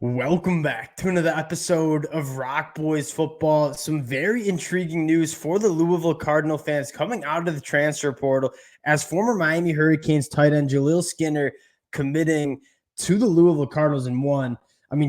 Welcome back to another episode of Rock Boys Football. Some very intriguing news for the Louisville Cardinal fans coming out of the transfer portal as former Miami Hurricanes tight end Jaleel Skinner committing to the Louisville Cardinals in one.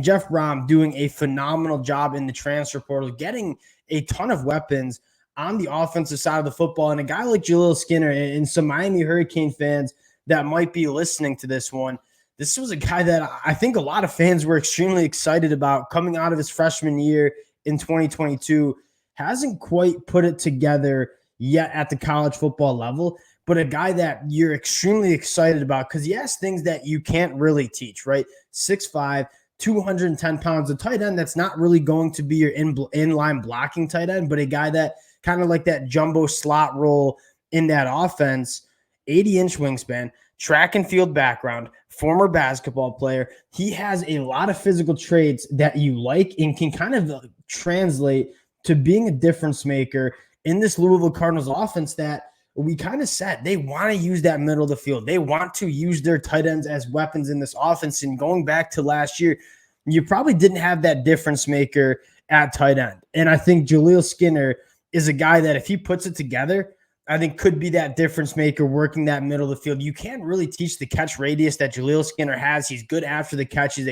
Jeff Brohm doing a phenomenal job in the transfer portal, getting a ton of weapons on the offensive side of the football. And a guy like Jaleel Skinner and some Miami Hurricane fans that might be listening to this one, this was a guy that I think a lot of fans were extremely excited about coming out of his freshman year in 2022. Hasn't quite put it together yet at the college football level, but a guy that you're extremely excited about because he has things that you can't really teach, right? 6'5", 210 pounds, a tight end that's not really going to be your inline blocking tight end, but a guy that kind of like that jumbo slot role in that offense, 80-inch wingspan, track and field background, former basketball player. He has a lot of physical traits that you like and can kind of translate to being a difference maker in this Louisville Cardinals offense that we kind of said they want to use that middle of the field. They want to use their tight ends as weapons in this offense. And going back to last year, you probably didn't have that difference maker at tight end. And I think Jaleel Skinner is a guy that if he puts it together, I think could be that difference maker working that middle of the field. You can't really teach the catch radius that Jaleel Skinner has. He's good after the catch. He's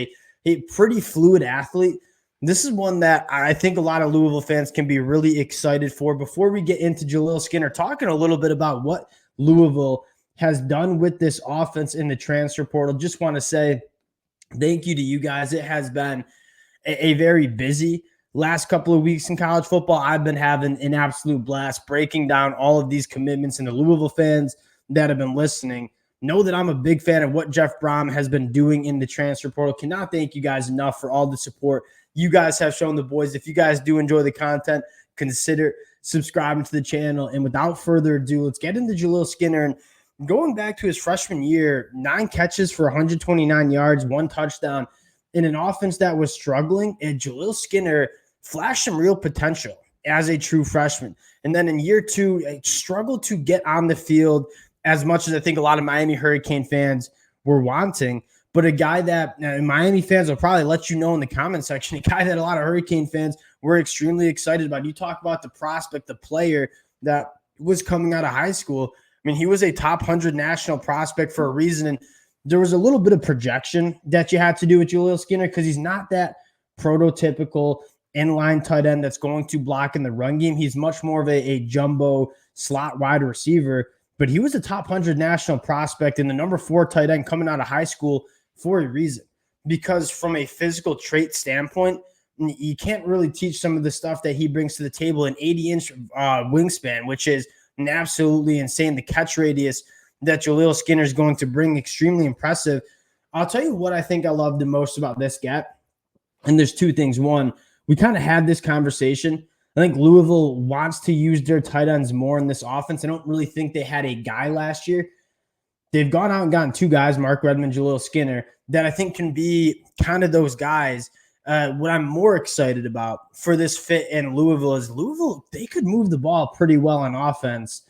a pretty fluid athlete. This is one that I think a lot of Louisville fans can be really excited for. Before we get into Jaleel Skinner, talking a little bit about what Louisville has done with this offense in the transfer portal, just want to say thank you to you guys. It has been a very busy last couple of weeks in college football. I've been having an absolute blast breaking down all of these commitments, and the Louisville fans that have been listening know that I'm a big fan of what Jeff Brohm has been doing in the transfer portal. Cannot thank you guys enough for all the support you guys have shown the boys. If you guys do enjoy the content, consider subscribing to the channel. And without further ado, let's get into Jaleel Skinner. And going back to his freshman year, 9 catches for 129 yards, 1 touchdown in an offense that was struggling, and Jaleel Skinner flashed some real potential as a true freshman. And then in year 2, struggled to get on the field as much as I think a lot of Miami Hurricane fans were wanting. But a guy that Miami fans will probably let you know in the comment section, a guy that a lot of Hurricane fans were extremely excited about. You talk about the prospect, the player that was coming out of high school. He was a top 100 national prospect for a reason. And there was a little bit of projection that you had to do with Jaleel Skinner because he's not that prototypical inline tight end that's going to block in the run game. He's much more of a jumbo slot wide receiver, but he was a top 100 national prospect and the number 4 tight end coming out of high school for a reason. Because from a physical trait standpoint, you can't really teach some of the stuff that he brings to the table. An 80-inch wingspan, which is absolutely insane. The catch radius that Jaleel Skinner is going to bring, extremely impressive. I'll tell you what I think I love the most about this gap. And there's 2 things. One, we kind of had this conversation. I think Louisville wants to use their tight ends more in this offense. I don't really think they had a guy last year. They've gone out and gotten 2 guys, Mark Redmond, Jaleel Skinner, that I think can be kind of those guys. What I'm more excited about for this fit in Louisville is Louisville, they could move the ball pretty well on offense.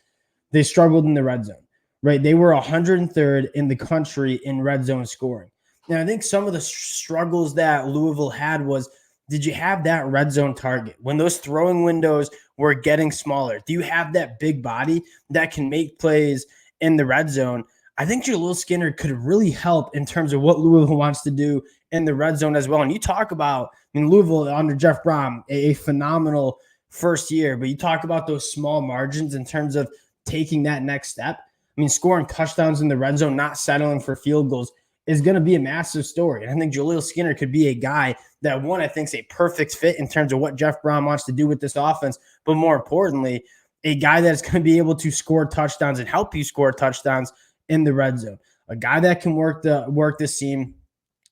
They struggled in the red zone, right? They were 103rd in the country in red zone scoring. And I think some of the struggles that Louisville had was, did you have that red zone target? When those throwing windows were getting smaller, do you have that big body that can make plays in the red zone? I think Jaleel Skinner could really help in terms of what Louisville wants to do in the red zone as well. And you talk about, Louisville under Jeff Brohm, a phenomenal first year, but you talk about those small margins in terms of taking that next step. Scoring touchdowns in the red zone, not settling for field goals is going to be a massive story. And I think Jaleel Skinner could be a guy that, one, I think is a perfect fit in terms of what Jeff Brohm wants to do with this offense, but more importantly, a guy that's going to be able to score touchdowns and help you score touchdowns in the red zone. A guy that can work the seam.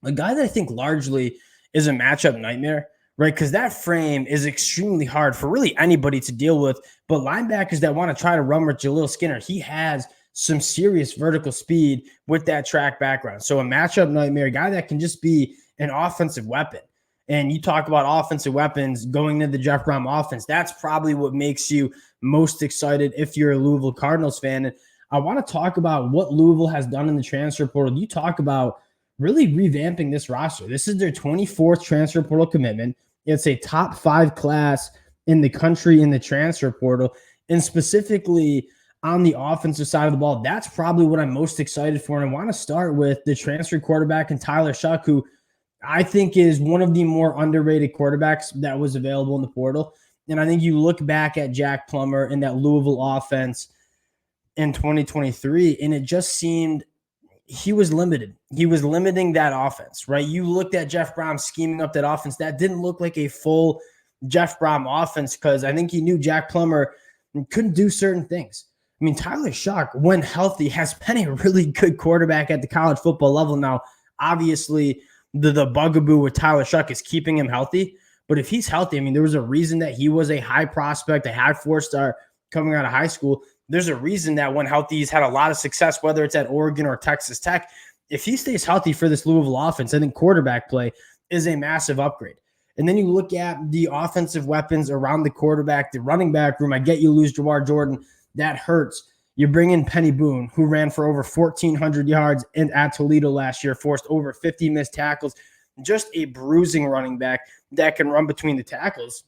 A guy that I think largely is a matchup nightmare, right? Because that frame is extremely hard for really anybody to deal with. But linebackers that want to try to run with Jaleel Skinner, he has some serious vertical speed with that track background. So a matchup nightmare, a guy that can just be an offensive weapon. And you talk about offensive weapons going into the Jeff Brohm offense. That's probably what makes you most excited if you're a Louisville Cardinals fan. And I want to talk about what Louisville has done in the transfer portal. You talk about really revamping this roster. This is their 24th transfer portal commitment. It's a top 5 class in the country in the transfer portal. And specifically on the offensive side of the ball, that's probably what I'm most excited for. And I want to start with the transfer quarterback and Tyler Shuck, who I think is one of the more underrated quarterbacks that was available in the portal. And I think you look back at Jack Plummer and that Louisville offense in 2023, and it just seemed he was limited. He was limiting that offense, right? You looked at Jeff Brohm scheming up that offense. That didn't look like a full Jeff Brohm offense because I think he knew Jack Plummer couldn't do certain things. I mean, Tyler Shuck, when healthy, has been a really good quarterback at the college football level. Now, obviously, the bugaboo with Tyler Shuck is keeping him healthy. But if he's healthy, I mean, there was a reason that he was a high prospect, a high 4-star coming out of high school. There's a reason that when healthy, he's had a lot of success, whether it's at Oregon or Texas Tech. If he stays healthy for this Louisville offense, I think quarterback play is a massive upgrade. And then you look at the offensive weapons around the quarterback, the running back room. I get you lose Jawar Jordan. That hurts. You bring in Penny Boone, who ran for over 1,400 yards at Toledo last year, forced over 50 missed tackles. Just a bruising running back that can run between the tackles.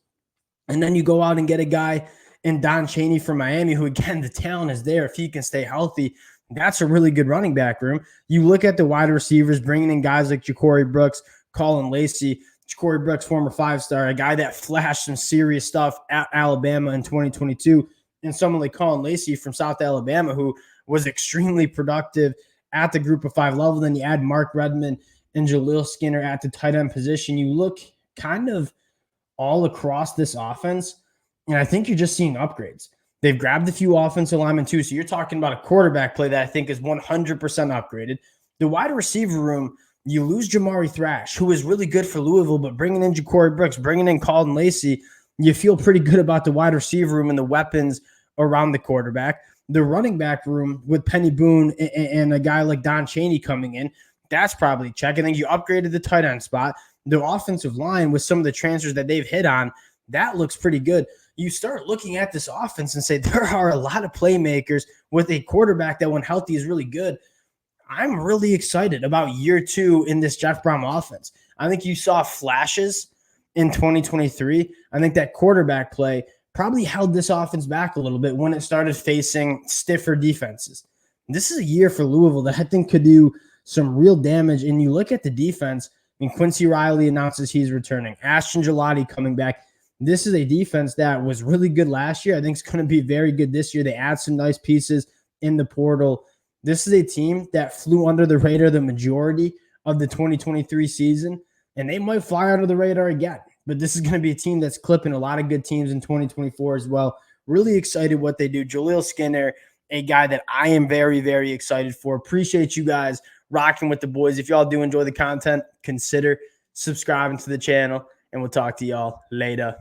And then you go out and get a guy in Don Chaney from Miami, who, again, the talent is there. If he can stay healthy, that's a really good running back room. You look at the wide receivers, bringing in guys like Ja'Cory Brooks, Colin Lacey. Ja'Cory Brooks, former 5-star, a guy that flashed some serious stuff at Alabama in 2022, and someone like Colin Lacey from South Alabama, who was extremely productive at the group of 5 level. Then you add Mark Redmond and Jaleel Skinner at the tight end position. You look kind of all across this offense, and I think you're just seeing upgrades. They've grabbed a few offensive linemen too, so you're talking about a quarterback play that I think is 100% upgraded. The wide receiver room, you lose Jamari Thrash, who is really good for Louisville, but bringing in Ja'Cory Brooks, bringing in Colin Lacey, you feel pretty good about the wide receiver room and the weapons around the quarterback. The running back room with Penny Boone and a guy like Don Chaney coming in, that's probably a check. I think you upgraded the tight end spot. The offensive line with some of the transfers that they've hit on, that looks pretty good. You start looking at this offense and say there are a lot of playmakers with a quarterback that when healthy is really good. I'm really excited about year 2 in this Jeff Brohm offense. I think you saw flashes in 2023. I think that quarterback play probably held this offense back a little bit when it started facing stiffer defenses. This is a year for Louisville that I think could do some real damage. And you look at the defense, and Quincy Riley announces he's returning. Ashton Gelati coming back. This is a defense that was really good last year. I think it's going to be very good this year. They add some nice pieces in the portal. This is a team that flew under the radar the majority of the 2023 season, and they might fly under the radar again. But this is going to be a team that's clipping a lot of good teams in 2024 as well. Really excited what they do. Jaleel Skinner, a guy that I am very, very excited for. Appreciate you guys rocking with the boys. If y'all do enjoy the content, consider subscribing to the channel, and we'll talk to y'all later.